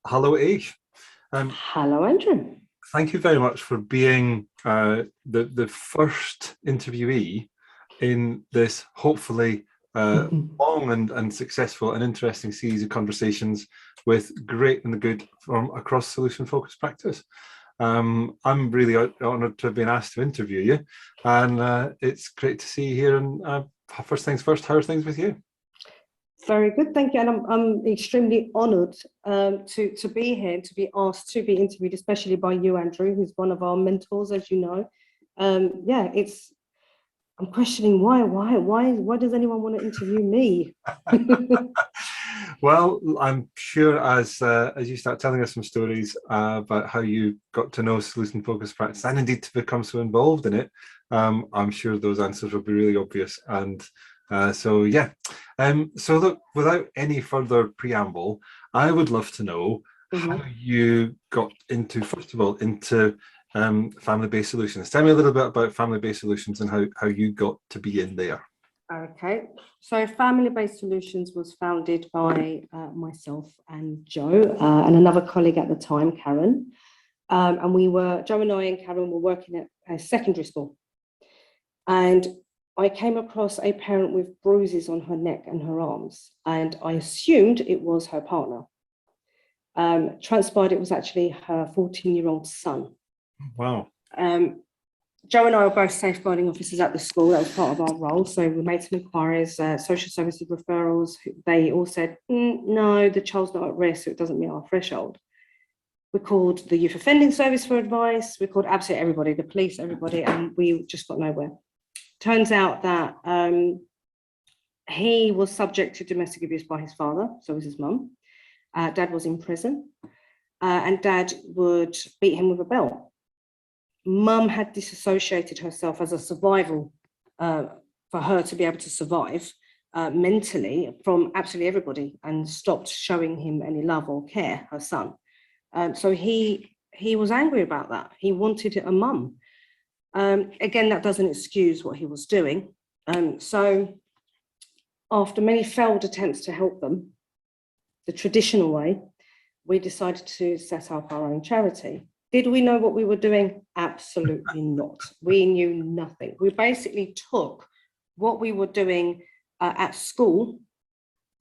Hello, Ayse. Hello, Andrew. Thank you very much for being the first interviewee in this hopefully long and successful and interesting series of conversations with great and the good from across solution-focused practice. I'm really honoured to have been asked to interview you, and it's great to see you here. And first things first, how are things with you? Very good, thank you. And I'm extremely honoured to be here and to be asked to be interviewed, especially by you, Andrew, who's one of our mentors, as you know. Yeah, I'm questioning why does anyone want to interview me? Well, I'm sure as you start telling us some stories about how you got to know solution-focused practice and indeed to become so involved in it, I'm sure those answers will be really obvious. And so yeah, so look, without any further preamble, I would love to know how you got into, first of all, into family-based solutions. Tell me a little bit about family-based solutions and how you got to be in there. Okay, so Family-Based Solutions was founded by myself and Joe and another colleague at the time, Karen. And Joe and I and Karen were working at a secondary school. And I came across a parent with bruises on her neck and her arms, and I assumed it was her partner. Transpired it was actually her 14-year-old son. Wow. Joe and I were both safeguarding officers at the school. That was part of our role. So we made some inquiries, social services referrals. They all said, no, the child's not at risk, so it doesn't meet our threshold. We called the Youth Offending Service for advice. We called absolutely everybody, the police, everybody, and we just got nowhere. Turns out that he was subject to domestic abuse by his father, so was his mum. Dad was in prison, and Dad would beat him with a belt. Mum had disassociated herself as a survival for her to be able to survive mentally from absolutely everybody, and stopped showing him any love or care, her son. So he was angry about that. He wanted a mum. Again, that doesn't excuse what he was doing. So after many failed attempts to help them the traditional way, we decided to set up our own charity. Did we know what we were doing? Absolutely not. We knew nothing. We basically took what we were doing at school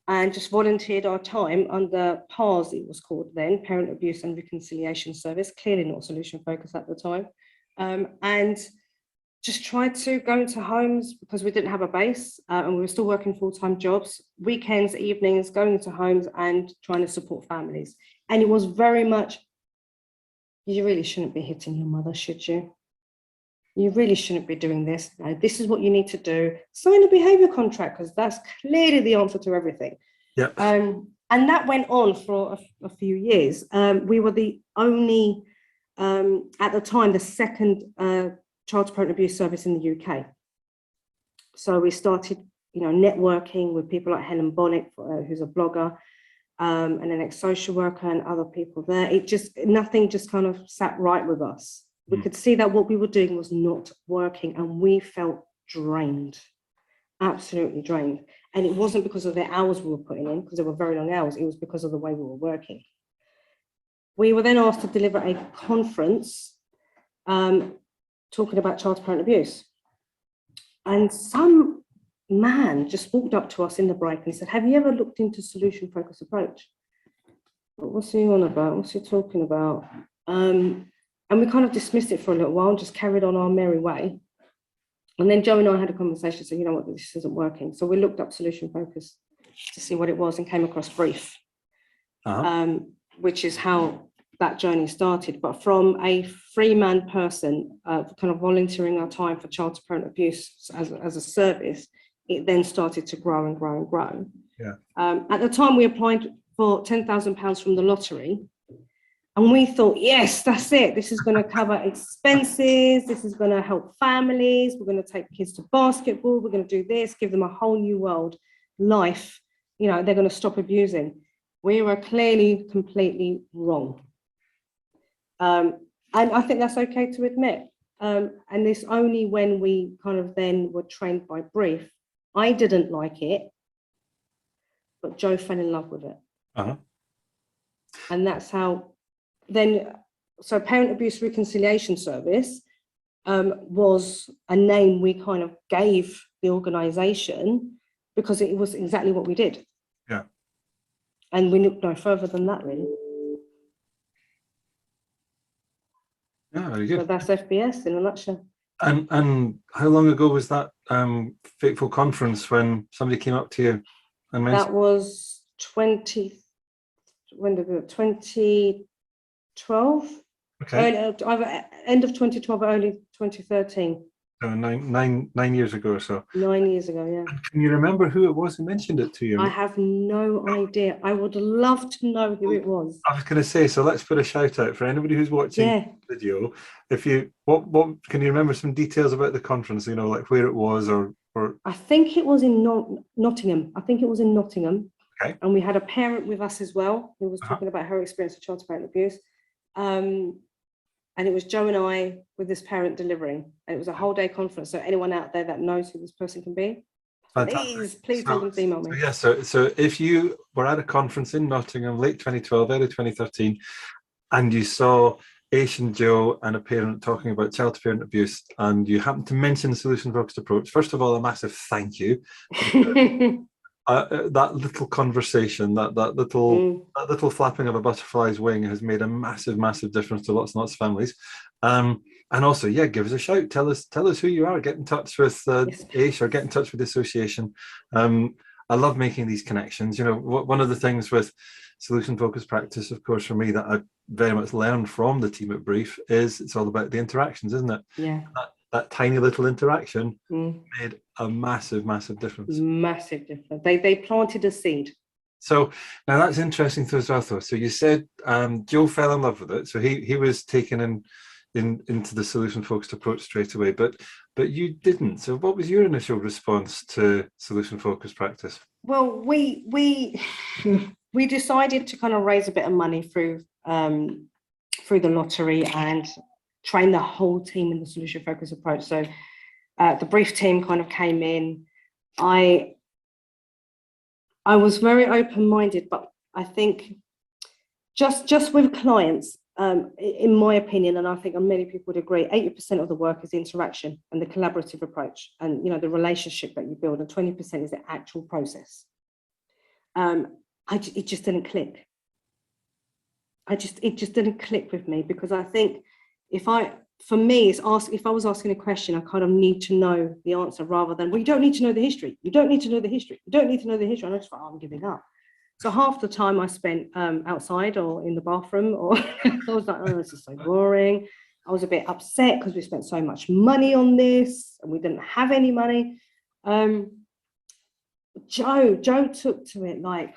and just volunteered our time under PARS, it was called then, Parent Abuse and Reconciliation Service, clearly not solution focused at the time, and just tried to go into homes because we didn't have a base and we were still working full-time jobs, weekends, evenings, going into homes and trying to support families. And it was very much, you really shouldn't be hitting your mother, should you? You really shouldn't be doing this. No, this is what you need to do. Sign a behaviour contract, because that's clearly the answer to everything. Yep. And that went on for a few years. We were the only, at the time, the second child to parent abuse service in the UK. So we started, networking with people like Helen Bonnet, who's a blogger, and an ex-social worker and other people there. Nothing just kind of sat right with us. We could see that what we were doing was not working, and we felt drained, absolutely drained. And it wasn't because of the hours we were putting in, because they were very long hours, it was because of the way we were working. We were then asked to deliver a conference talking about child to parent abuse. And some man just walked up to us in the break and said, have you ever looked into solution-focused approach? What's he on about? What's he talking about? And we kind of dismissed it for a little while and just carried on our merry way. And then Joe and I had a conversation, so you know what, this isn't working. So we looked up solution-focused to see what it was and came across Brief, which is how that journey started. But from a three-man person kind of volunteering our time for child to parent abuse as a service, it then started to grow and grow and grow. Yeah. At the time, we applied for £10,000 from the lottery, and we thought, yes, that's it. This is going to cover expenses. This is going to help families. We're going to take kids to basketball. We're going to do this, give them a whole new world life. They're going to stop abusing. We were clearly completely wrong. And I think that's okay to admit. And it's only when we kind of then were trained by Brief. I didn't like it, but Joe fell in love with it. And that's how then, so Parent Abuse Reconciliation Service was a name we kind of gave the organisation because it was exactly what we did. Yeah. And we looked no further than that, really. Yeah, very good. So that's FBS in a nutshell. And how long ago was that fateful conference when somebody came up to you and mentioned? That was 2012. Okay. Either end of 2012 or early 2013. So nine years ago or so. 9 years ago, yeah. And can you remember who it was who mentioned it to you? I have no idea. I would love to know who it was. I was going to say, so let's put a shout out for anybody who's watching the video. If you, what can you remember some details about the conference? You know, like where it was, or I think it was in Nottingham. I think it was in Nottingham. Okay. And we had a parent with us as well who was talking about her experience of child parent abuse. And it was Joe and I with this parent delivering. And it was a whole day conference. So anyone out there that knows who this person can be, please tell them to email me. So if you were at a conference in Nottingham, late 2012, early 2013, and you saw Ayse and Joe and a parent talking about child to parent abuse, and you happened to mention the solution-focused approach, first of all, a massive thank you. That little conversation, that little flapping of a butterfly's wing has made a massive difference to lots and lots of families. And also, yeah, give us a shout. Tell us who you are. Get in touch with Ayse or get in touch with the association. I love making these connections. You know, one of the things with solution-focused practice, of course, for me, that I very much learned from the team at Brief is it's all about the interactions, isn't it? Yeah. That tiny little interaction made a massive difference. Massive difference. They planted a seed. So now that's interesting as well, though. So you said Joe fell in love with it. So he was taken into the solution-focused approach straight away, but you didn't. So what was your initial response to solution-focused practice? Well, we decided to kind of raise a bit of money through the lottery and train the whole team in the solution-focused approach. So the Brief team kind of came in. I was very open-minded, but I think just with clients, in my opinion, and I think many people would agree, 80% of the work is interaction and the collaborative approach and, you know, the relationship that you build, and 20% is the actual process. It just didn't click. It just didn't click with me, because I think if I was asking a question, I kind of need to know the answer rather than, well, you don't need to know the history. You don't need to know the history. You don't need to know the history. And I just thought, I'm giving up. So half the time I spent outside or in the bathroom, or I was like, oh, this is so boring. I was a bit upset because we spent so much money on this and we didn't have any money. Joe took to it like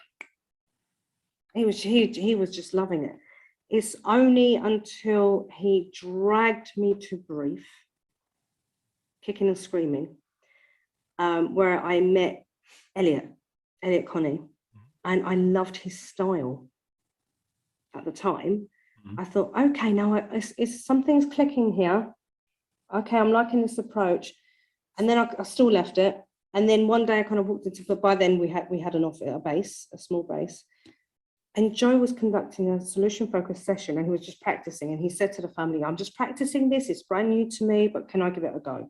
he was just loving it. It's only until he dragged me to Brief, kicking and screaming, where I met Elliot Connie, and I loved his style at the time. I thought, okay, now it's something's clicking here. Okay, I'm liking this approach. And then I still left it. And then one day I kind of walked into, but by then we had an office, a small base. And Joe was conducting a solution-focused session, and he was just practicing. And he said to the family, I'm just practicing this. It's brand new to me, but can I give it a go?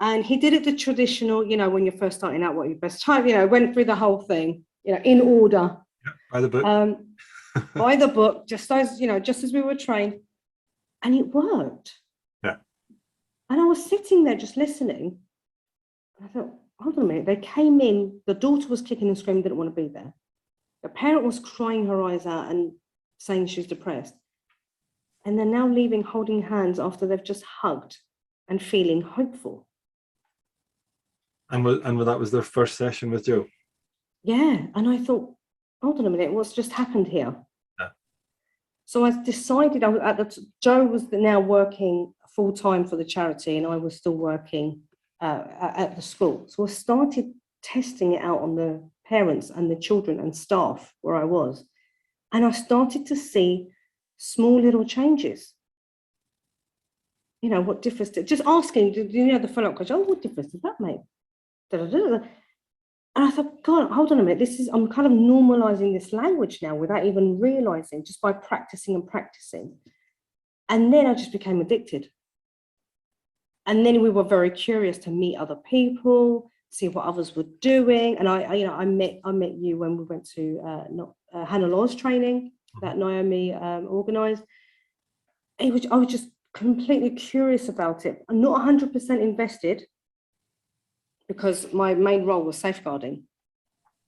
And he did it the traditional, you know, when you're first starting out, what your best time, you know, went through the whole thing, you know, in order. Yeah, by the book. By the book, just as we were trained. And it worked. Yeah. And I was sitting there just listening. And I thought, hold on a minute. They came in, the daughter was kicking and screaming, didn't want to be there. The parent was crying her eyes out and saying she was depressed. And they're now leaving holding hands after they've just hugged and feeling hopeful. And that was their first session with Joe? Yeah. And I thought, hold on a minute, what's just happened here? Yeah. So I decided, Joe was now working full-time for the charity, and I was still working at the school. So I started testing it out on the parents and the children and staff where I was. And I started to see small little changes. You know, what difference, just asking, you know, the follow-up question, oh, what difference does that make? And And I thought, God, hold on a minute. I'm kind of normalizing this language now without even realizing, just by practicing and practicing. And then I just became addicted. And then we were very curious to meet other people, see what others were doing. And I met you when we went to Hannah Law's training that Naomi organized. I was just completely curious about it. I'm not 100% invested because my main role was safeguarding.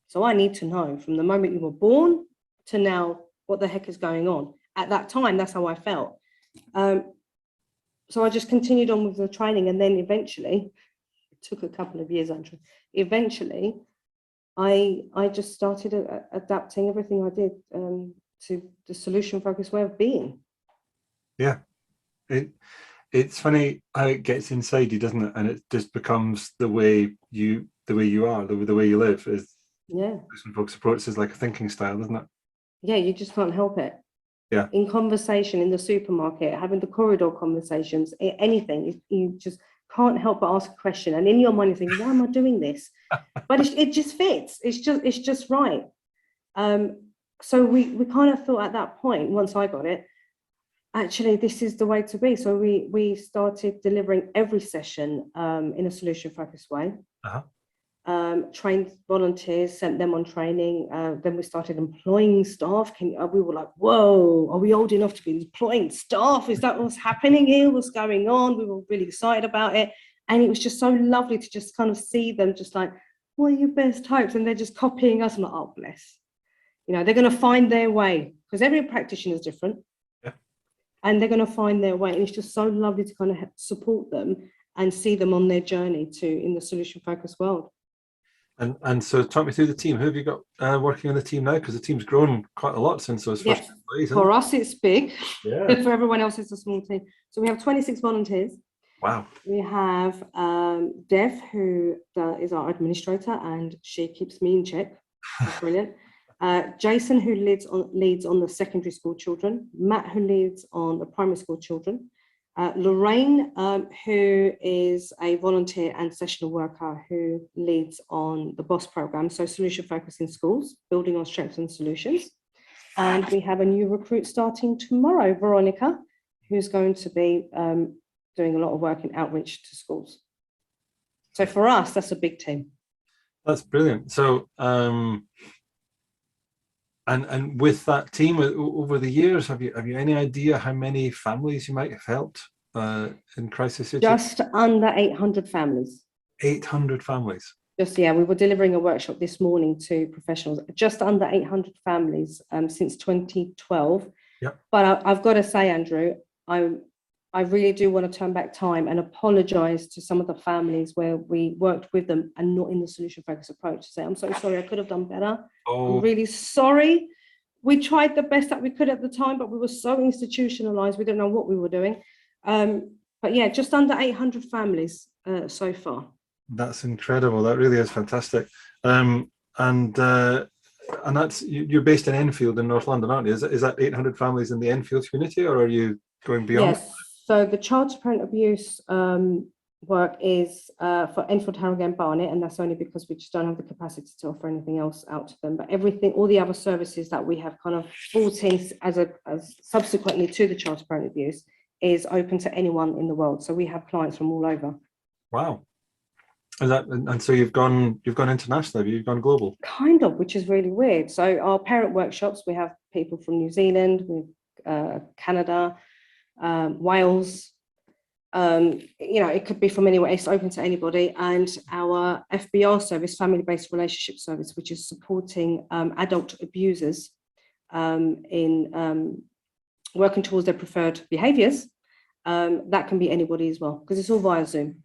So I need to know from the moment you were born to now what the heck is going on. At that time, that's how I felt. So I just continued on with the training, and then eventually, it took a couple of years, Andrew. Eventually, I just started adapting everything I did to the solution-focused way of being. Yeah, it's funny how it gets inside you, doesn't it? And it just becomes the way you are, the way you live. Is solution-focused approach is like a thinking style, isn't it? Yeah, you just can't help it. Yeah. In conversation, in the supermarket, having the corridor conversations, anything, you just can't help but ask a question. And in your mind, you think, why am I doing this? But it just fits. It's just right. So we kind of thought at that point, once I got it, actually, this is the way to be. So we started delivering every session in a solution-focused way. Trained volunteers, sent them on training. Then we started employing staff. We were like, whoa, are we old enough to be employing staff? Is that what's happening here? What's going on? We were really excited about it. And it was just so lovely to just kind of see them just like, what are your best hopes? And they're just copying us. I'm like, oh, bless. You know, they're going to find their way, because every practitioner is different. Yeah. And they're going to find their way. And it's just so lovely to kind of support them and see them on their journey in the solution-focused world. And so talk me through the team. Who have you got working on the team now? Because the team's grown quite a lot since those first employees. For us, it's big. Yeah. For everyone else, it's a small team. So we have 26 volunteers. Wow. We have Dev, who is our administrator, and she keeps me in check. That's brilliant. Jason, who leads on the secondary school children. Matt, who leads on the primary school children. Lorraine, who is a volunteer and sessional worker who leads on the BOSS program, so solution focus in schools, building on strengths and solutions. And we have a new recruit starting tomorrow, Veronica, who's going to be doing a lot of work in outreach to schools. So for us, that's a big team. That's brilliant. So, and with that team over the years, have you any idea how many families you might have helped in crisis situations? Just under 800 families. 800 families. We were delivering a workshop this morning to professionals. Just under 800 families since 2012. Yep. But I've got to say, Andrew, I really do want to turn back time and apologise to some of the families where we worked with them and not in the solution-focused approach. To say, I'm so sorry, I could have done better. Oh. I'm really sorry. We tried the best that we could at the time, but we were so institutionalised, we didn't know what we were doing. But yeah, just under 800 families so far. That's incredible. That really is fantastic. And that's, you're based in Enfield in North London, aren't you? Is that 800 families in the Enfield community, or are you going beyond? Yes. So the child to parent abuse work is for Enfield, Harrogate, Barnet, and that's only because we just don't have the capacity to offer anything else out to them. But everything, all the other services that we have kind of brought in as subsequently to the child to parent abuse is open to anyone in the world. So we have clients from all over. Wow. And so you've gone international, you've gone global? Kind of, which is really weird. So our parent workshops, we have people from New Zealand, Canada, Wales, it could be from anywhere. It's open to anybody. And our FBR service, family-based relationship service, which is supporting adult abusers in working towards their preferred behaviours, that can be anybody as well, because it's all via Zoom.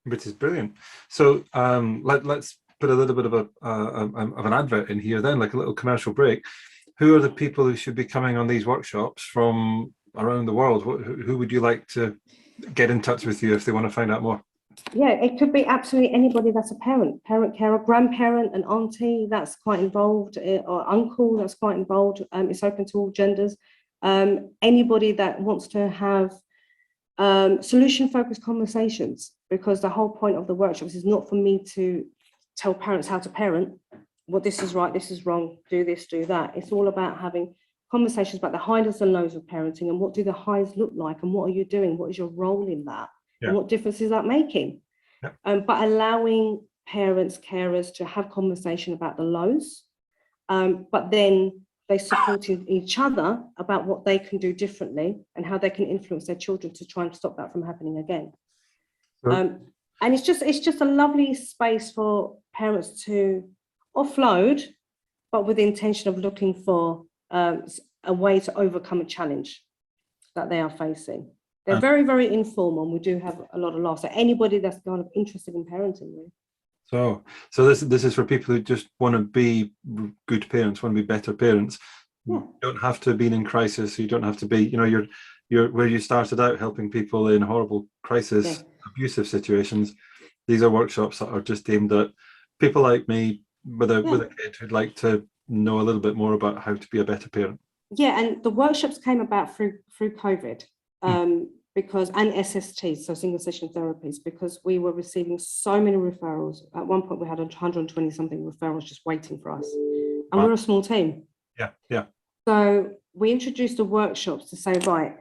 Which is brilliant. So let's put a little bit of an advert in here then, like a little commercial break. Who are the people who should be coming on these workshops from around the world? Who would you like to get in touch with you if they want to find out more? Yeah, it could be absolutely anybody that's a parent, carer, grandparent, an auntie that's quite involved, or uncle that's quite involved. It's open to all genders. Anybody that wants to have solution-focused conversations, because the whole point of the workshops is not for me to tell parents how to parent, what this is right, this is wrong, do this, do that. It's all about having conversations about the highs and lows of parenting, and what do the highs look like, and what are you doing? What is your role in that? And what difference is that making? But allowing parents, carers to have conversation about the lows, but then they supporting each other about what they can do differently and how they can influence their children to try and stop that from happening again. And it's just a lovely space for parents to offload, but with the intention of looking for a way to overcome a challenge that they are facing. They're very, very informal, and we do have a lot of laughs. So anybody that's kind of interested in parenting, really. So this is for people who just want to be good parents, want to be better parents. You don't have to be in crisis. You don't have to be, you're where you started out, helping people in horrible crisis, abusive situations. These are workshops that are just aimed at people like me with a kid who'd like to know a little bit more about how to be a better parent. Yeah, and the workshops came about through COVID, because, and SSTs, so single session therapies, because we were receiving so many referrals. At one point we had 120 something referrals just waiting for us, and we're a small team. So we introduced the workshops to say, right,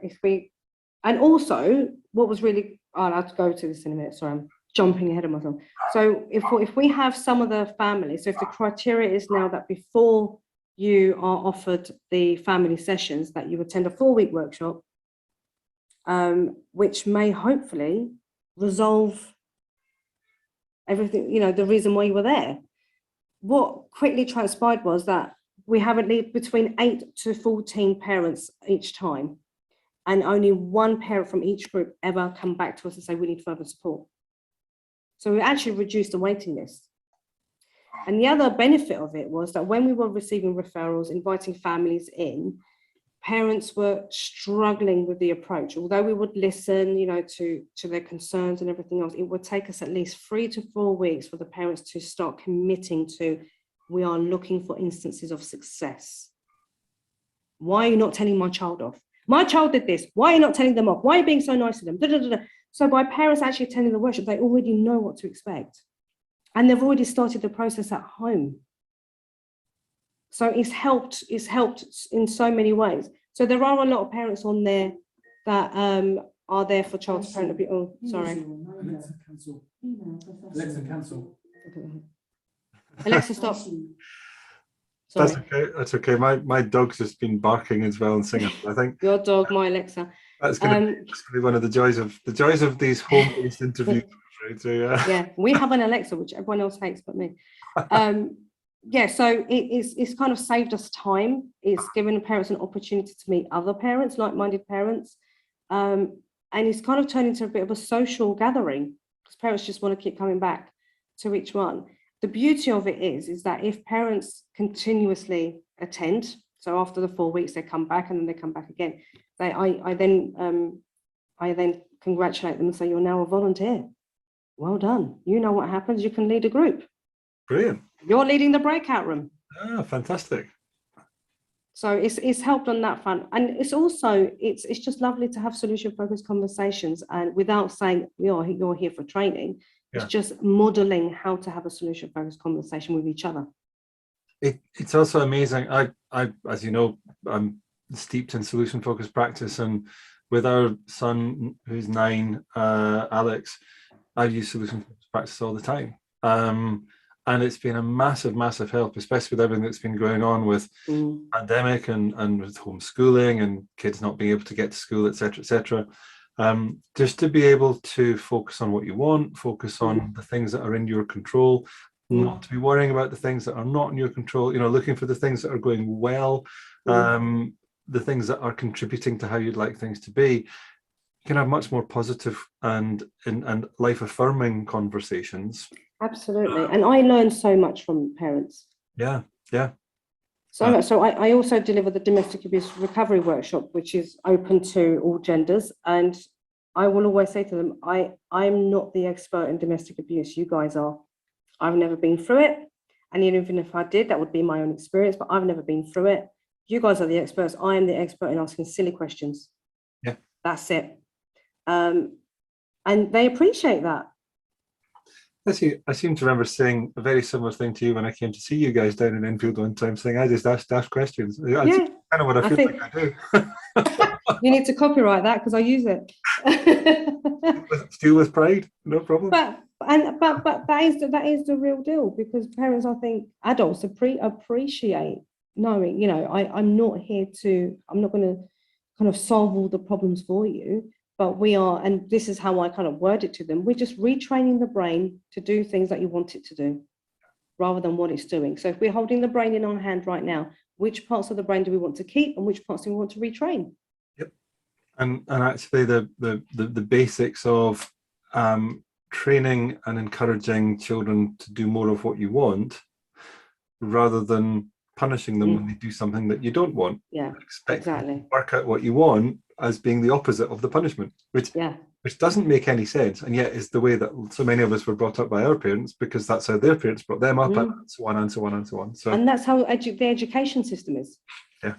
and also what was really, I'll have to go to this in a minute, sorry, I'm jumping ahead of myself. So if we have some of the families, so if the criteria is now that before you are offered the family sessions, that you attend a 4-week workshop, which may hopefully resolve everything, the reason why you were there. What quickly transpired was that we have at least between 8 to 14 parents each time, and only one parent from each group ever come back to us and say, we need further support. So we actually reduced the waiting list. And the other benefit of it was that when we were receiving referrals, inviting families in, parents were struggling with the approach. Although we would listen, to their concerns and everything else, it would take us at least 3 to 4 weeks for the parents to start committing to, we are looking for instances of success. Why are you not telling my child off? My child did this. Why are you not telling them off? Why are you being so nice to them? Da, da, da, da. So by parents actually attending the workshop, they already know what to expect. And they've already started the process at home. So it's helped in so many ways. So there are a lot of parents on there that are there for child to parent abuse. Oh, sorry. Alexa, cancel. Alexa, cancel. Alexa, stop. Sorry. That's okay. My dog's just been barking as well and singing. I think your dog, my Alexa. That's going to be one of the joys of these home-based interviews. So, yeah, we have an Alexa, which everyone else hates but me. Yeah, so it's kind of saved us time. It's given parents an opportunity to meet other parents, like-minded parents, and it's kind of turned into a bit of a social gathering because parents just want to keep coming back to each one. The beauty of it is that if parents continuously attend, so after the 4 weeks they come back and then they come back again, I then congratulate them and say, you're now a volunteer. Well done. You know what happens. You can lead a group. Brilliant. You're leading the breakout room. Ah, fantastic. So it's helped on that front. And it's also, it's just lovely to have solution-focused conversations, and without saying, you're here for training, it's just modeling how to have a solution-focused conversation with each other. It's also amazing. I, as you know, I'm steeped in solution-focused practice, and with our son who's 9, Alex, I use solution-focused practice all the time. And it's been a massive, massive help, especially with everything that's been going on with pandemic and with homeschooling and kids not being able to get to school, etc., etc. Just to be able to focus on what you want, focus on the things that are in your control, not to be worrying about the things that are not in your control, looking for the things that are going well, the things that are contributing to how you'd like things to be. You can have much more positive and life-affirming conversations. Absolutely. And I learned so much from parents. Yeah. So I also deliver the domestic abuse recovery workshop, which is open to all genders. And I will always say to them, I'm not the expert in domestic abuse. You guys are. I've never been through it. And even if I did, that would be my own experience, but I've never been through it. You guys are the experts. I am the expert in asking silly questions. Yeah. That's it. And they appreciate that. I seem to remember saying a very similar thing to you when I came to see you guys down in Enfield one time, saying I just ask questions. That's Yeah, kind of what I feel think like I do. you need to copyright that because I use it. Steal with pride, no problem. But that is the real deal, because parents, I think adults appreciate knowing, I'm not going to kind of solve all the problems for you, but we are, and this is how I kind of word it to them, we're just retraining the brain to do things that you want it to do rather than what it's doing. So if we're holding the brain in our hand right now, which parts of the brain do we want to keep and which parts do we want to retrain? Yep. And actually the basics of training and encouraging children to do more of what you want rather than punishing them when they do something that you don't want. Yeah, expect exactly. them to work out what you want as being the opposite of the punishment, which doesn't make any sense, and yet is the way that so many of us were brought up by our parents, because that's how their parents brought them up, and so on and so on and so on. So, and that's how the education system is. Yeah.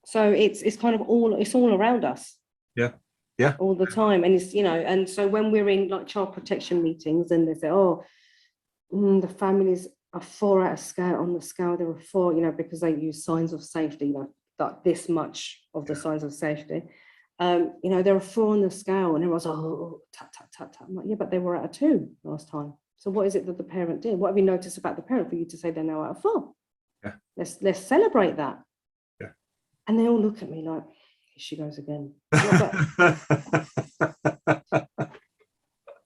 So it's kind of all around us. Yeah. Yeah. All the time, and it's and so when we're in like child protection meetings, and they say, the families are 4 out of scale on the scale. There are 4, because they use signs of safety, like this much of the signs of safety. There are 4 on the scale, and everyone's tap tap tap tap. I'm like, yeah, but they were at a 2 last time. So what is it that the parent did? What have you noticed about the parent for you to say they're now at a 4? Yeah. Let's celebrate that. Yeah. And they all look at me like, here she goes again.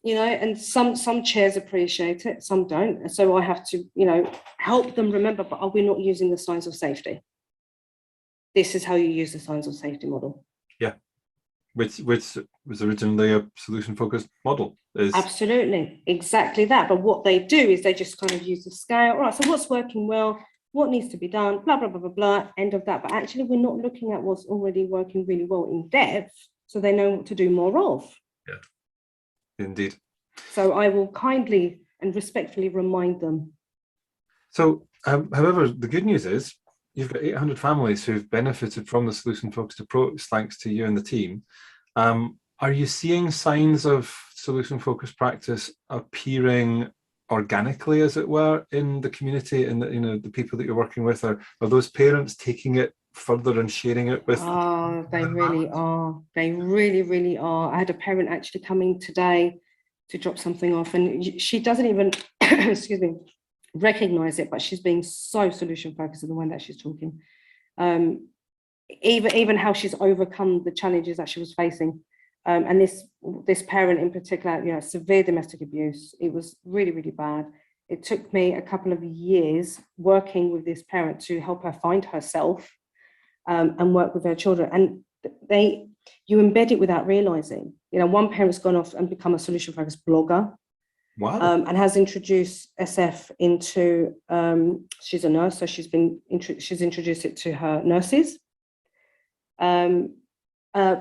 And some chairs appreciate it, some don't. And so I have to, help them remember, but we're not using the signs of safety. This is how you use the signs of safety model. Yeah. Which was originally a solution-focused model. Absolutely, exactly that. But what they do is they just kind of use the scale. All right, so what's working well? What needs to be done? Blah, blah, blah, blah, blah, end of that. But actually, we're not looking at what's already working really well in depth, so they know what to do more of. Yeah, indeed. So I will kindly and respectfully remind them. So, however, the good news is you've got 800 families who've benefited from the solution-focused approach, thanks to you and the team. Are you seeing signs of solution-focused practice appearing organically, as it were, in the community, and the people that you're working with? Are those parents taking it further and sharing it with? Oh, they really are. They really, really are. I had a parent actually coming today to drop something off, and she doesn't even, excuse me, recognize it, but she's being so solution focused in the way that she's talking. Even how she's overcome the challenges that she was facing. And this parent in particular, severe domestic abuse. It was really, really bad. It took me a couple of years working with this parent to help her find herself and work with her children. And you embed it without realizing. One parent's gone off and become a solution-focused blogger. Wow. And has introduced SF into, she's a nurse, so she's introduced it to her nurses.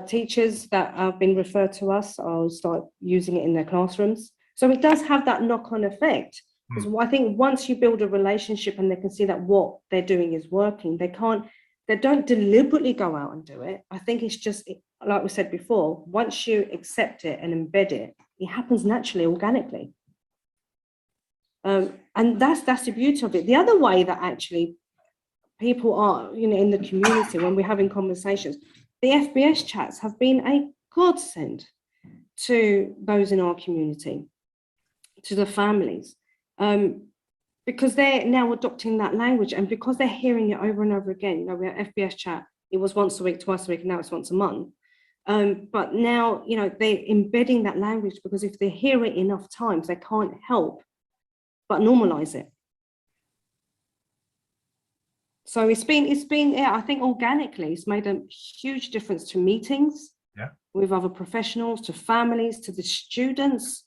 Teachers that have been referred to us, I'll start using it in their classrooms. So it does have that knock-on effect. Because I think once you build a relationship and they can see that what they're doing is working, they don't deliberately go out and do it. I think it's just, like we said before, once you accept it and embed it, it happens naturally, organically. And that's the beauty of it. The other way that actually people are, in the community, when we're having conversations, the FBS chats have been a godsend to those in our community, to the families, because they're now adopting that language, and because they're hearing it over and over again. We have FBS chat. It was once a week, twice a week, and now it's once a month. But now, they're embedding that language, because if they hear it enough times, they can't help but normalize it. So it's been, I think organically, it's made a huge difference to meetings with other professionals, to families, to the students.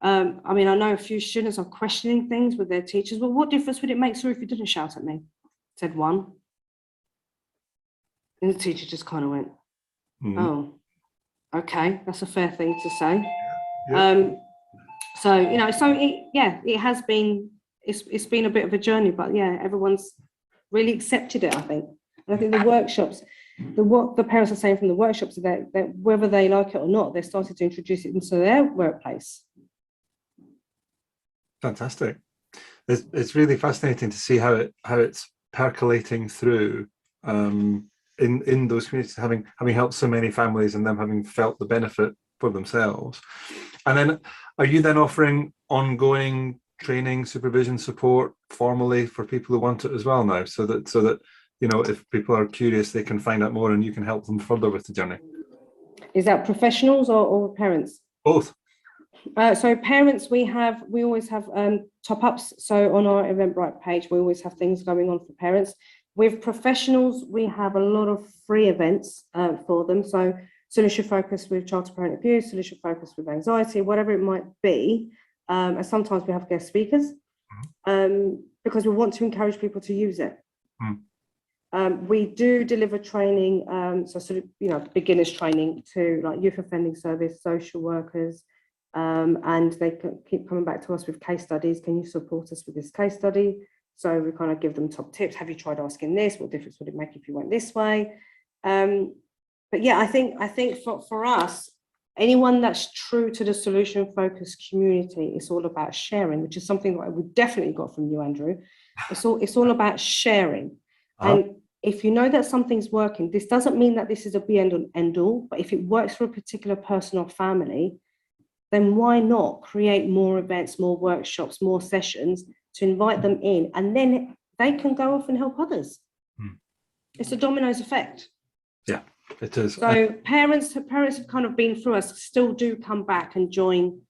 I know a few students are questioning things with their teachers. Well, what difference would it make, sir, if you didn't shout at me? Said one. And the teacher just kind of went, oh, okay, that's a fair thing to say. Yeah. It has been, it's been a bit of a journey, but yeah, everyone's really accepted it, I think. And I think the workshops, what the parents are saying from the workshops, that whether they like it or not, they started to introduce it into their workplace. Fantastic. It's really fascinating to see how it's percolating through in those communities, having helped so many families and them having felt the benefit for themselves. And then, are you then offering ongoing training, supervision, support formally for people who want it as well now, so that you know, if people are curious, they can find out more and you can help them further with the journey? Is that professionals or parents? Both. So parents, we always have top-ups. So on our Eventbrite page, we always have things going on for parents. With professionals, we have a lot of free events for them. So solution-focused with child to parent abuse, solution-focused with anxiety, whatever it might be. And sometimes we have guest speakers because we want to encourage people to use it. We do deliver training, so sort of, you know, beginners training to like youth offending service, social workers, and they keep coming back to us with case studies. Can you support us with this case study? So we kind of give them top tips. Have you tried asking this? What difference would it make if you went this way? But yeah, I think for us, anyone that's true to the solution-focused community, it's all about sharing, which is something that we definitely got from you, Andrew. It's all about sharing. And if you know that something's working, this doesn't mean that this is a be end all, but if it works for a particular person or family, then why not create more events, more workshops, more sessions to invite them in, and then they can go off and help others. It's a dominoes effect. Yeah, it is. So parents have kind of been through us, still do come back and join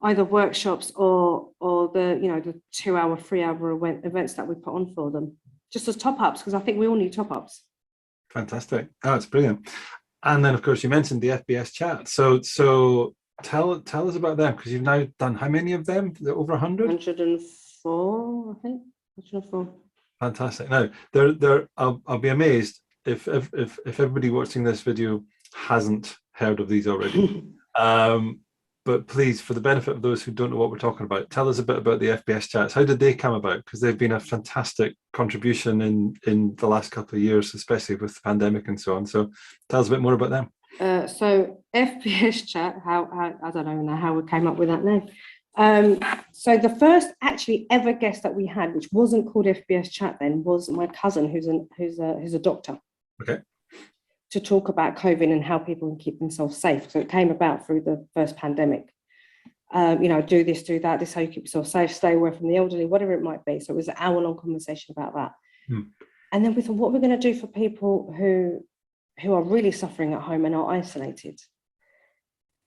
either workshops or the, you know, the 2-hour, 3-hour events that we put on for them, just as top-ups, because I think we all need top-ups. Fantastic. Oh, it's brilliant. And then, of course, you mentioned the FBS chat. So tell us about them, because you've now done how many of them? Over 100? 104, I think. 104. Fantastic. Now, I'll be amazed if everybody watching this video hasn't heard of these already. But please, for the benefit of those who don't know what we're talking about, tell us a bit about the FBS chats. How did they come about? Because they've been a fantastic contribution in the last couple of years, especially with the pandemic and so on. So tell us a bit more about them. So FBS chat, how I don't know how we came up with that name. So the first actually ever guest that we had, which wasn't called FBS chat then, was my cousin, who's a doctor. Okay. To talk about COVID and how people can keep themselves safe. So it came about through the first pandemic. You know, do this, do that. This is how you keep yourself safe. Stay away from the elderly, whatever it might be. So it was an hour-long conversation about that. And then we thought, what we're going to do for people who are really suffering at home and are isolated.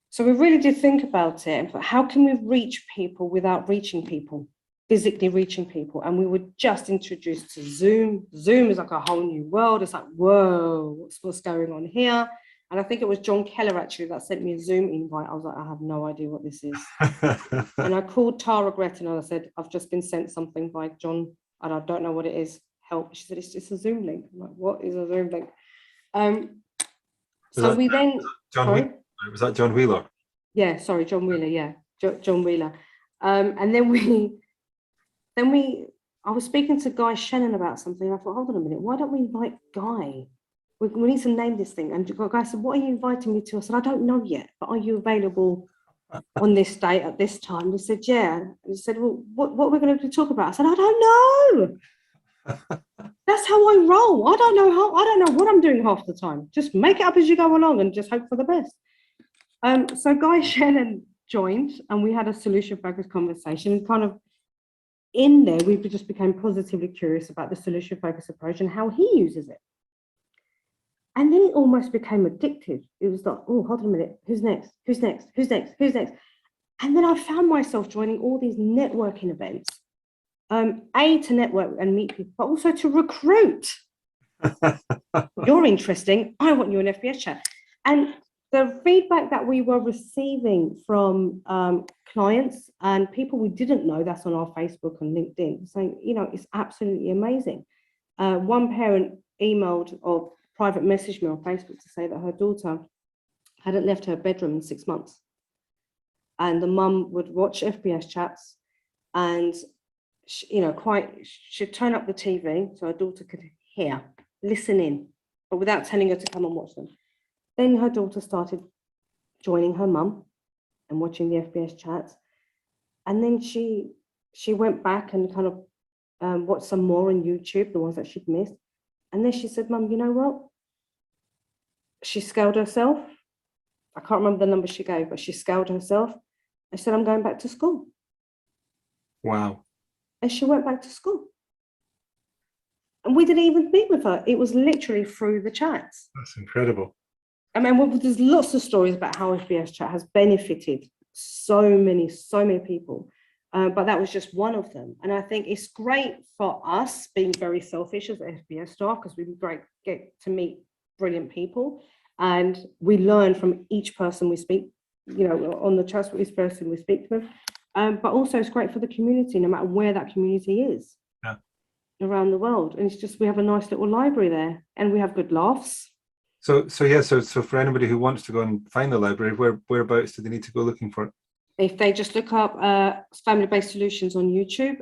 So we really did think about it and thought, how can we reach people without reaching people, physically reaching people? And we were just introduced to Zoom. Zoom is like a whole new world. It's like, whoa, what's going on here? And I think it was John Keller actually that sent me a Zoom invite. I was like, I have no idea what this is. And I called Tara Gretton and I said, I've just been sent something by John and I don't know what it is. Help. She said, it's just a Zoom link. I'm like, what is a Zoom link? So we then, sorry? Was that John Wheeler? Yeah, sorry, John Wheeler, yeah, John Wheeler. And then I was speaking to Guy Shannon about something. I thought, hold on a minute, why don't we invite Guy? We need to name this thing. And Guy said, what are you inviting me to? I said, I don't know yet, but are you available on this date at this time? He said, yeah. And he said, well, what we're going to talk about? I said, I don't know. That's how I roll. I don't know what I'm doing half the time. Just make it up as you go along and just hope for the best. So Guy Shannon joined and we had a solution-focused conversation, and kind of in there, we just became positively curious about the solution-focused approach and how he uses it. And then it almost became addictive. It was like, oh, hold on a minute, who's next? Who's next? Who's next? Who's next? And then I found myself joining all these networking events, to network and meet people, but also to recruit. You're interesting. I want you in FBS chat. And the feedback that we were receiving from clients and people we didn't know, that's on our Facebook and LinkedIn, saying, you know, it's absolutely amazing. One parent emailed or private messaged me on Facebook to say that her daughter hadn't left her bedroom in 6 months. And the mum would watch FBS chats and, she'd turn up the TV so her daughter could hear, listen in, but without telling her to come and watch them. Then her daughter started joining her mum and watching the FBS chats. And then she went back and kind of watched some more on YouTube, the ones that she'd missed. And then she said, Mum, you know what? She scaled herself. I can't remember the number she gave, but she scaled herself. I said, I'm going back to school. Wow. And she went back to school. And we didn't even meet with her. It was literally through the chats. That's incredible. I mean, there's lots of stories about how FBS chat has benefited so many people. But that was just one of them. And I think it's great for us being very selfish as FBS staff, because we get to meet brilliant people. And we learn from each person we speak, you know, on the trust with each person we speak to them. But also it's great for the community, no matter where that community is around the world. And it's just, we have a nice little library there and we have good laughs. So for anybody who wants to go and find the library, whereabouts do they need to go looking for it? If they just look up family-based solutions on YouTube,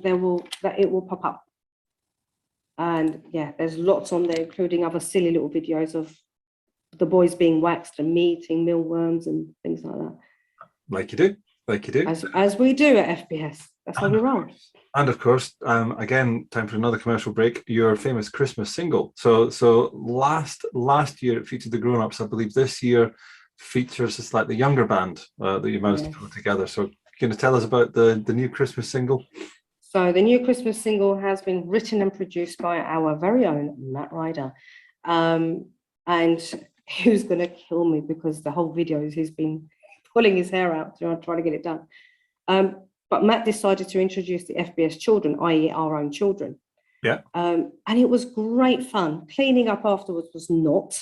it will pop up. And yeah, there's lots on there, including other silly little videos of the boys being waxed and me eating mealworms and things like that. Like you do. As we do at FBS. That's how we roll. And of course, again, time for another commercial break, your famous Christmas single. So last year it featured the grown-ups. I believe this year features a slightly younger band that you managed to put together. So can you tell us about the new Christmas single? So the new Christmas single has been written and produced by our very own Matt Ryder. And who's going to kill me, because the whole video is he's been pulling his hair out trying to get it done. But Matt decided to introduce the FBS children, i.e. our own children. Yeah. And it was great fun. Cleaning up afterwards was not,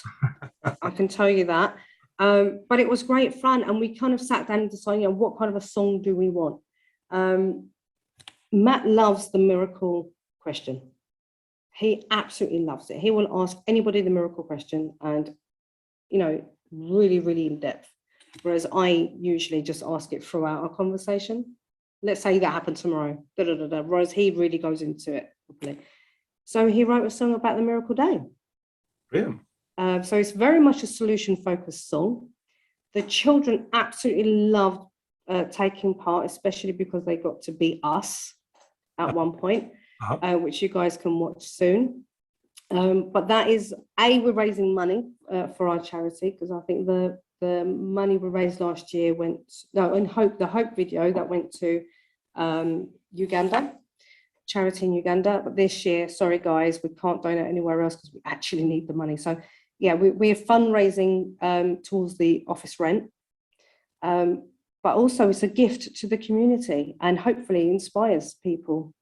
I can tell you that. But it was great fun. And we kind of sat down and decided, what kind of a song do we want? Matt loves the miracle question. He absolutely loves it. He will ask anybody the miracle question and, really, really in depth. Whereas I usually just ask it throughout our conversation. Let's say that happened tomorrow, whereas he really goes into it properly. So he wrote a song about the miracle day. Brilliant. So it's very much a solution-focused song. The children absolutely loved taking part, especially because they got to be us at one point, which you guys can watch soon. But that is, we're raising money for our charity, because I think the money we raised last year the Hope video that went to Uganda, charity in Uganda. But this year, sorry guys, we can't donate anywhere else because we actually need the money. So yeah, we're fundraising towards the office rent. But also it's a gift to the community and hopefully inspires people.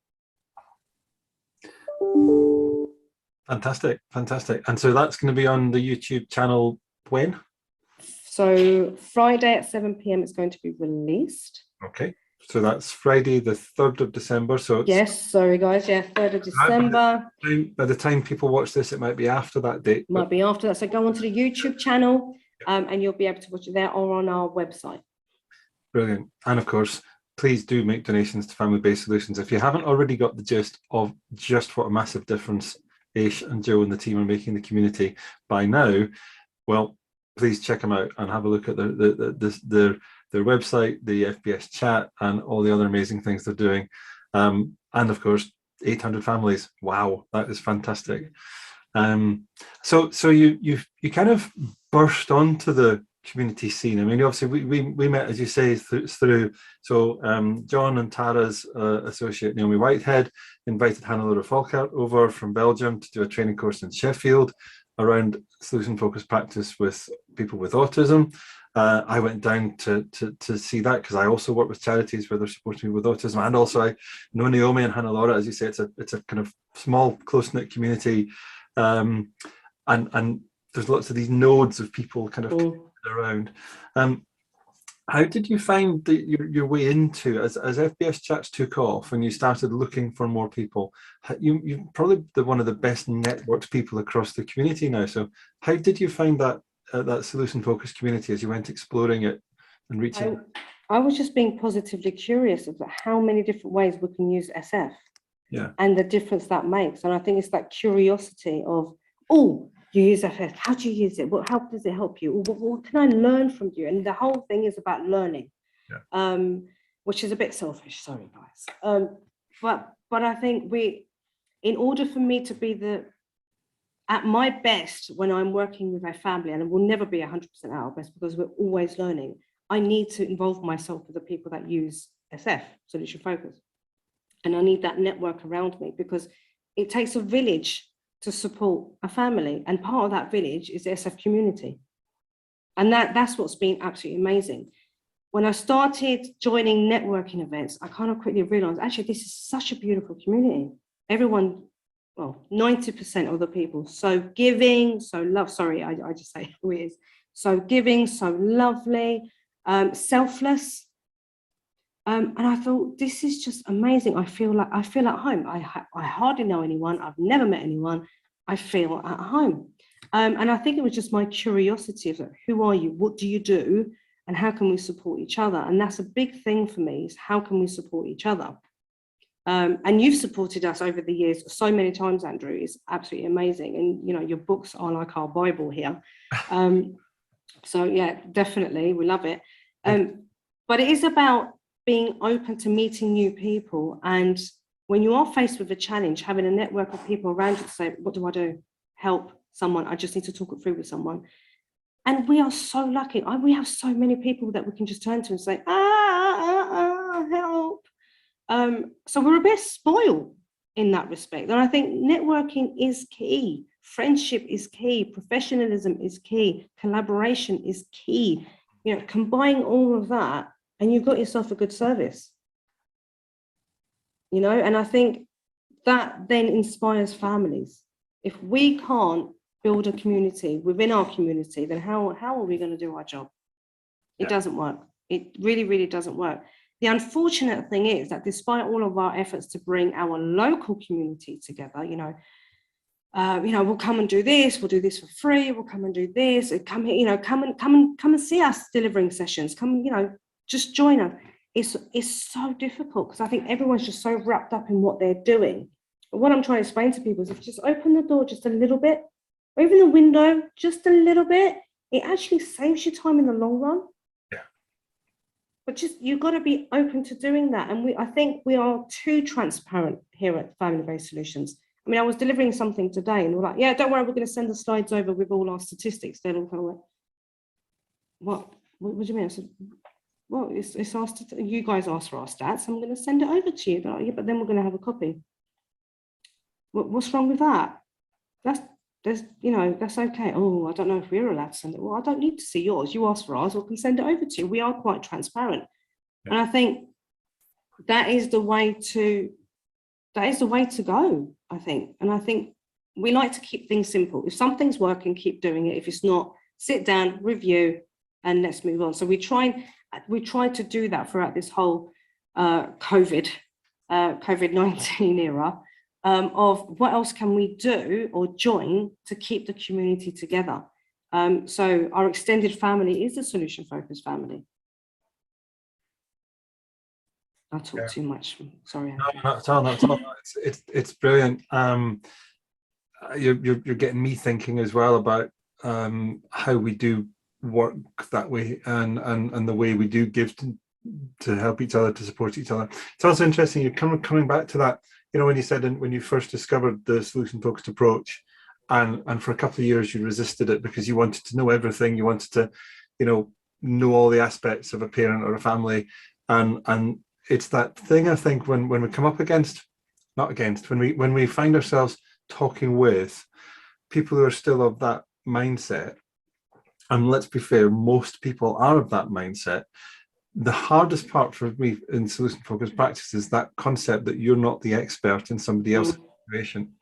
Fantastic. And so that's going to be on the YouTube channel when? So Friday at 7 p.m. it's going to be released. Okay. So that's Friday, the 3rd of December. So yes, sorry guys, 3rd of December. By the time people watch this, it might be after that date. Might be after that. So go onto the YouTube channel and you'll be able to watch it there or on our website. Brilliant. And of course, please do make donations to family-based solutions. If you haven't already got the gist of just what a massive difference Ayse and Joe and the team are making in the community by now, well, please check them out and have a look at their website, the FBS chat, and all the other amazing things they're doing. And of course, 800 families. Wow, that is fantastic. So you kind of burst onto the community scene. I mean, obviously we met, as you say, through John and Tara's associate Naomi Whitehead invited Hannelore Falkert over from Belgium to do a training course in Sheffield around solution-focused practice with people with autism. I went down to see that because I also work with charities where they're supporting people with autism, and also I know Naomi and Hannelore. As you say, it's a kind of small, close-knit community, and there's lots of these nodes of people kind of around. How did you find your way into, as FBS chats took off and you started looking for more people? You're probably one of the best networked people across the community now. So how did you find that solution-focused community as you went exploring it and reaching? I was just being positively curious about how many different ways we can use SF and the difference that makes. And I think it's that curiosity of, you use FF, how do you use it? How does it help you? What can I learn from you? And the whole thing is about learning. When which is a bit selfish, sorry guys. But I think in order for me to be at my best when I'm working with a family, and I will never be 100% at our best because we're always learning, I need to involve myself with the people that use SF, Solution Focus. And I need that network around me because it takes a village to support a family. And part of that village is the SF community. And that's what's been absolutely amazing. When I started joining networking events, I kind of quickly realized, actually, this is such a beautiful community. Everyone, well, 90% of the people, so giving, so love, sorry, I just say who it is. So giving, so lovely, selfless. And I thought, this is just amazing. I feel at home. I hardly know anyone. I've never met anyone. I feel at home. And I think it was just my curiosity of like, who are you? What do you do? And how can we support each other? And that's a big thing for me, is how can we support each other? And you've supported us over the years so many times, Andrew. It's absolutely amazing. And, you know, your books are like our Bible here. So, yeah, definitely. We love it. But it is about being open to meeting new people. And when you are faced with a challenge, having a network of people around you to say, what do I do? Help someone. I just need to talk it through with someone. And we are so lucky. We have so many people that we can just turn to and say, help. So we're a bit spoiled in that respect. And I think networking is key. Friendship is key. Professionalism is key. Collaboration is key. You know, combine all of that and you've got yourself a good service. You know, and I think that then inspires families. If we can't build a community within our community, then how are we going to do our job? It doesn't work. It really, really doesn't work. The unfortunate thing is that despite all of our efforts to bring our local community together, we'll come and do this. We'll do this for free. We'll come and do this. Come here, come and see us delivering sessions. Come, just join us. It's so difficult because I think everyone's just so wrapped up in what they're doing. But what I'm trying to explain to people is if you just open the door just a little bit, or even the window just a little bit, it actually saves you time in the long run. Yeah. But just, you've got to be open to doing that. And I think we are too transparent here at Family-Based Solutions. I mean, I was delivering something today and we're like, yeah, don't worry, we're going to send the slides over with all our statistics. They're all kind of like, what do you mean? I said, well, it's asked, you guys asked for our stats. I'm going to send it over to you. Like, yeah, but then we're going to have a copy. What's wrong with that? That's okay. Oh, I don't know if we're allowed to send it. Well, I don't need to see yours. You asked for ours, or we can send it over to you. We are quite transparent. Yeah. And I think that is the way to go, I think. And I think we like to keep things simple. If something's working, keep doing it. If it's not, sit down, review, and let's move on. So we try to do that throughout this whole COVID-19 era. Of what else can we do or join to keep the community together. So our extended family is a solution-focused family. I talk too much. Sorry. No, not at all. It's brilliant. You're getting me thinking as well about how we do work that way and the way we do give to help each other, to support each other. It's also interesting. You're coming back to that. When you said when you first discovered the solution-focused approach, and for a couple of years you resisted it because you wanted to know everything, you wanted to, know all the aspects of a parent or a family, and it's that thing, I think, when we come up when we find ourselves talking with people who are still of that mindset, and let's be fair, most people are of that mindset. The hardest part for me in solution-focused practice is that concept that you're not the expert in somebody else's situation.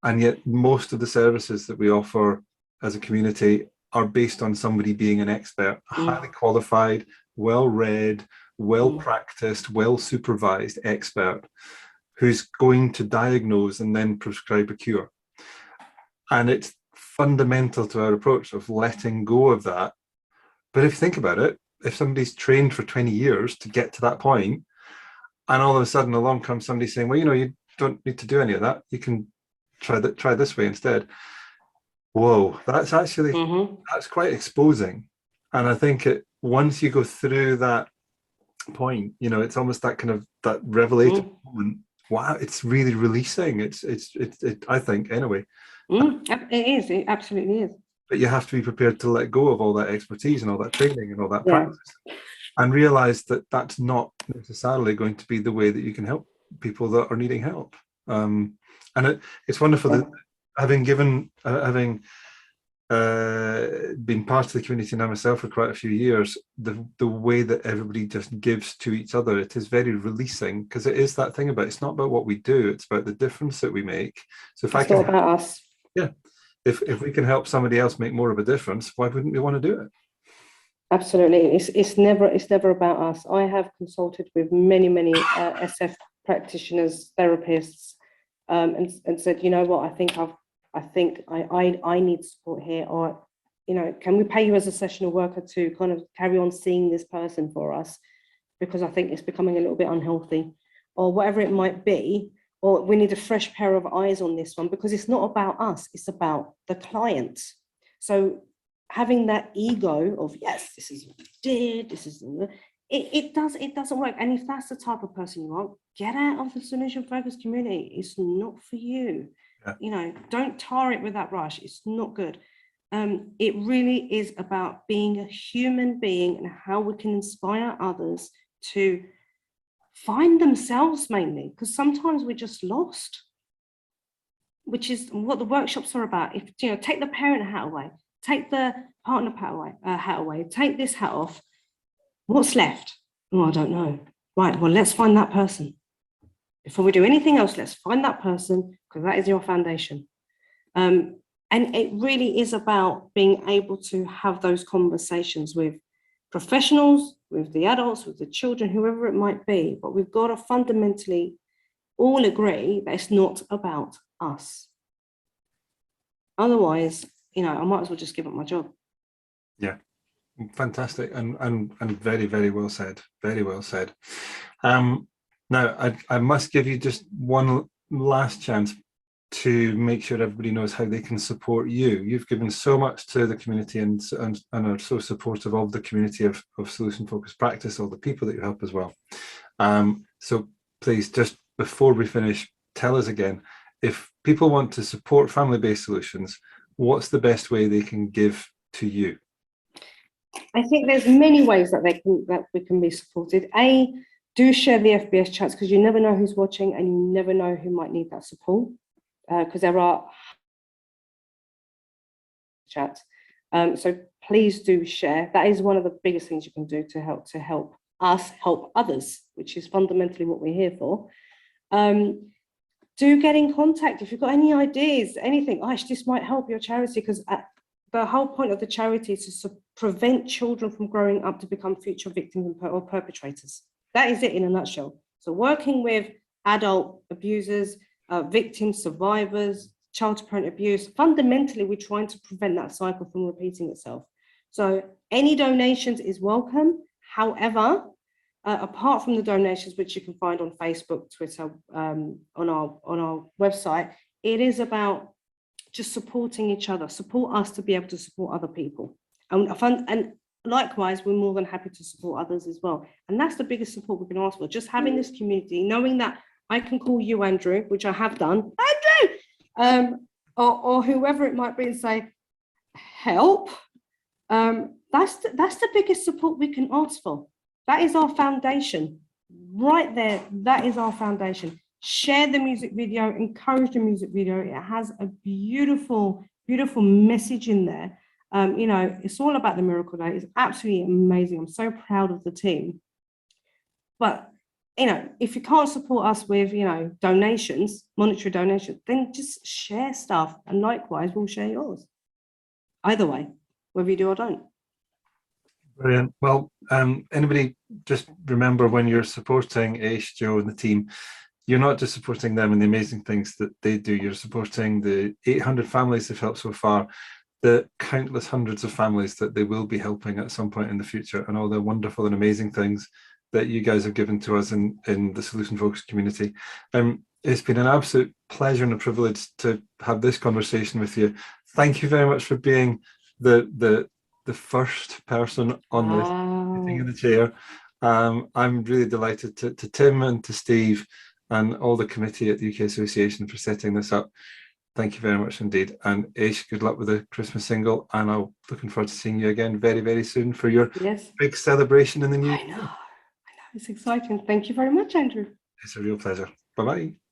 And yet most of the services that we offer as a community are based on somebody being an expert, highly qualified, well-read, well-practiced, well-supervised expert who's going to diagnose and then prescribe a cure. And it's fundamental to our approach of letting go of that. But if you think about it, if somebody's trained for 20 years to get to that point, and all of a sudden along comes somebody saying, well, you don't need to do any of that. You can try this way instead. Whoa, that's actually, that's quite exposing. And I think once you go through that point. You know, it's almost that kind of that revelative moment. Wow, it's really releasing. It I think anyway. It is. It absolutely is. But you have to be prepared to let go of all that expertise and all that training and all that Yeah. practice, and realize that that's not necessarily going to be the way that you can help people that are needing help. And it's wonderful that having been part of the community now myself for quite a few years, the way that everybody just gives to each other, it is very releasing, because it is that thing about, it's not about what we do, it's about the difference that we make. So if It's not about us. Yeah, if we can help somebody else make more of a difference, why wouldn't we want to do it? Absolutely. It's never about us. I have consulted with many SF practitioners, therapists, and said, you know what, I think I need support here, or, you know, can we pay you as a sessional worker to kind of carry on seeing this person for us, because I think it's becoming a little bit unhealthy, or whatever it might be, or we need a fresh pair of eyes on this one, because it's not about us, it's about the client. So having that ego of, yes, this is what we did, this is it doesn't work. And if that's the type of person you are, get out of the solution-focused community. It's not for you. Yeah. You know, don't tar it with that brush. It's not good. It really is about being a human being and how we can inspire others to find themselves, mainly, because sometimes we're just lost, which is what the workshops are about. If, you know, take the parent hat away, take the partner hat away, take this hat off. What's left? Oh, I don't know. Right, well, let's find that person. Before we do anything else, let's find that person, because that is your foundation. And it really is about being able to have those conversations with professionals, with the adults, with the children, whoever it might be. But we've got to fundamentally all agree that it's not about us. Otherwise, you know, I might as well just give up my job. Yeah, fantastic, and very, very well said. Very well said. Now, I must give you just one last chance to make sure everybody knows how they can support you. You've given so much to the community and are so supportive of the community of solution-focused practice, all the people that you help as well. So please, just before we finish, tell us again, if people want to support family-based solutions, what's the best way they can give to you? I think there's many ways that we can be supported. Do share the FBS chats, because you never know who's watching and you never know who might need that support, because there are chats. So please do share. That is one of the biggest things you can do to help us help others, which is fundamentally what we're here for. Do get in contact if you've got any ideas, anything. Ayse, this might help your charity, because the whole point of the charity is to prevent children from growing up to become future victims or perpetrators. That is it in a nutshell. So working with adult abusers, victims, survivors, child-to-parent abuse, fundamentally, we're trying to prevent that cycle from repeating itself. So any donations is welcome. However, apart from the donations, which you can find on Facebook, Twitter, on our website, it is about just supporting each other, support us to be able to support other people. And likewise, we're more than happy to support others as well. And that's the biggest support we can ask for, just having this community, knowing that I can call you Andrew, which I have done, Andrew, or whoever it might be, and say, help. That's the biggest support we can ask for. That is our foundation right there. That is our foundation. Share the music video, encourage the music video. It has a beautiful, beautiful message in there. You know, it's all about the Miracle Day. It's absolutely amazing. I'm so proud of the team. But, you know, if you can't support us with, you know, donations, monetary donations, then just share stuff. And likewise, we'll share yours. Either way, whether you do or don't. Brilliant. Well, anybody, just remember, when you're supporting Ayse, Joe and the team, you're not just supporting them and the amazing things that they do, you're supporting the 800 families they've helped so far, the countless hundreds of families that they will be helping at some point in the future, and all the wonderful and amazing things that you guys have given to us in the solution-focused community. It's been an absolute pleasure and a privilege to have this conversation with you. Thank you very much for being the first person on this, sitting in the chair. I'm really delighted to Tim and to Steve and all the committee at the UK Association for setting this up. Thank you very much indeed. And Ayse, good luck with the Christmas single. And I'm looking forward to seeing you again very, very soon for your big celebration in the new year. I know, it's exciting. Thank you very much, Andrew. It's a real pleasure. Bye-bye.